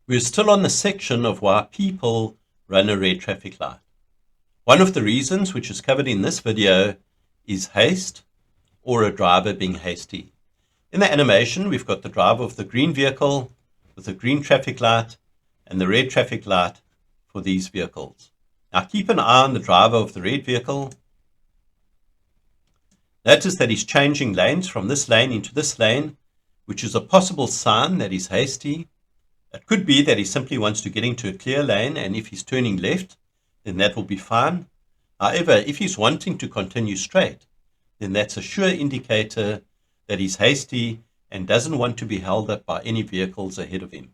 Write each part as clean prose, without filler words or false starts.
We're still on the section of why people run a red traffic light. One of the reasons, which is covered in this video, is haste or a driver being hasty. In the animation, we've got the driver of the green vehicle with the green traffic light and the red traffic light for these vehicles. Now keep an eye on the driver of the red vehicle. Notice that he's changing lanes from this lane into this lane, which is a possible sign that he's hasty. It could be that he simply wants to get into a clear lane, and if he's turning left, then that will be fine. However, if he's wanting to continue straight, then that's a sure indicator that he's hasty and doesn't want to be held up by any vehicles ahead of him.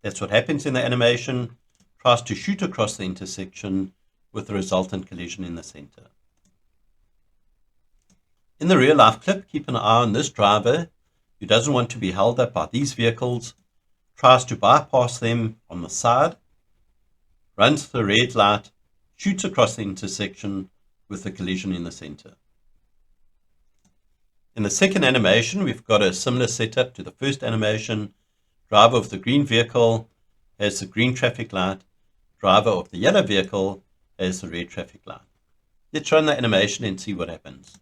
That's what happens in the animation. Tries to shoot across the intersection with the resultant collision in the center. In the real life clip, keep an eye on this driver who doesn't want to be held up by these vehicles, tries to bypass them on the side, runs the red light, shoots across the intersection with the collision in the center. In the second animation, we've got a similar setup to the first animation. Driver of the green vehicle has the green traffic light. Driver of the yellow vehicle has the red traffic light. Let's run the animation and see what happens.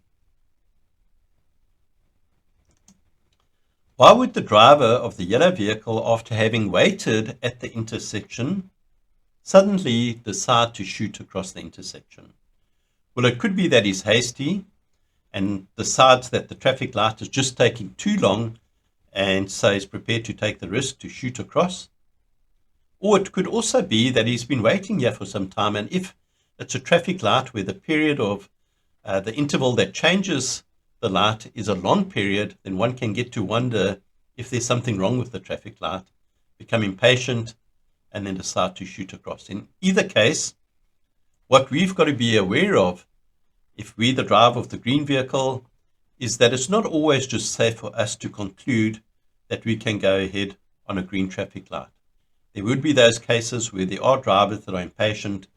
Why would the driver of the yellow vehicle, after having waited at the intersection, suddenly decide to shoot across the intersection? Well, it could be that he's hasty and decides that the traffic light is just taking too long, and so he's prepared to take the risk to shoot across. Or it could also be that he's been waiting here for some time, and if it's a traffic light where the period of the interval that changes the light is a long period, then one can get to wonder if there's something wrong with the traffic light, become impatient, and then decide to shoot across. In either case, what we've got to be aware of, if we're the driver of the green vehicle, is that it's not always just safe for us to conclude that we can go ahead on a green traffic light. There would be those cases where there are drivers that are impatient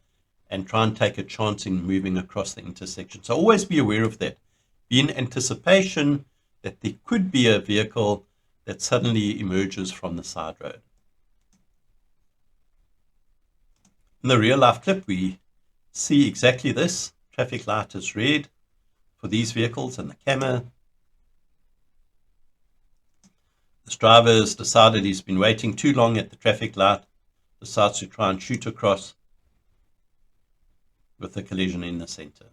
and try and take a chance in moving across the intersection. So always be aware of that. Be in anticipation that there could be a vehicle that suddenly emerges from the side road. In the real life clip, we see exactly this. Traffic light is red for these vehicles and the camera. This driver has decided he's been waiting too long at the traffic light, decides to try and shoot across with the collision in the center.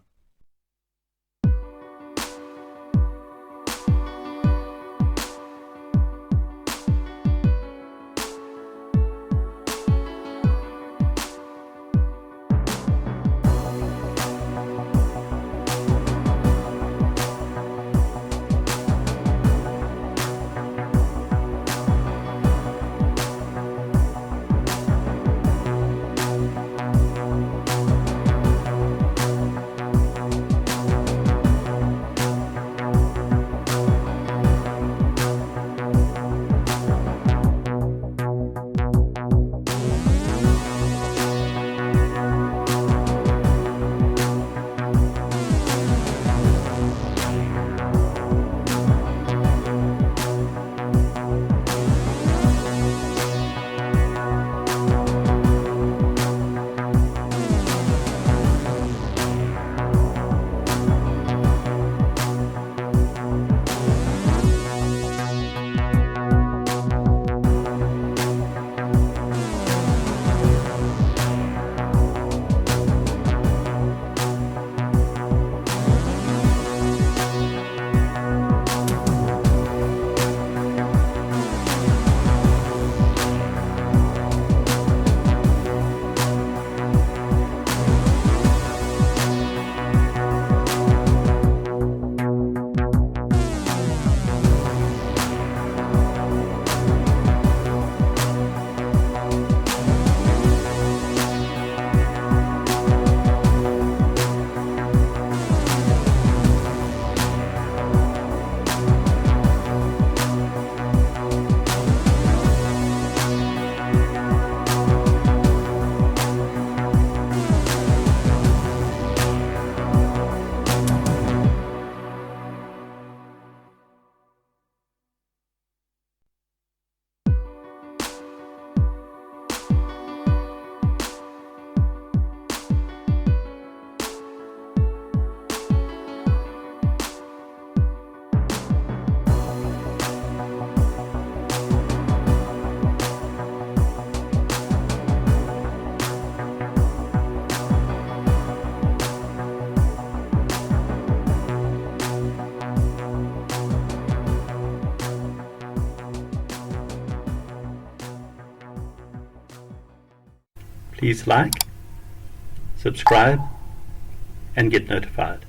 Please like, subscribe, and get notified.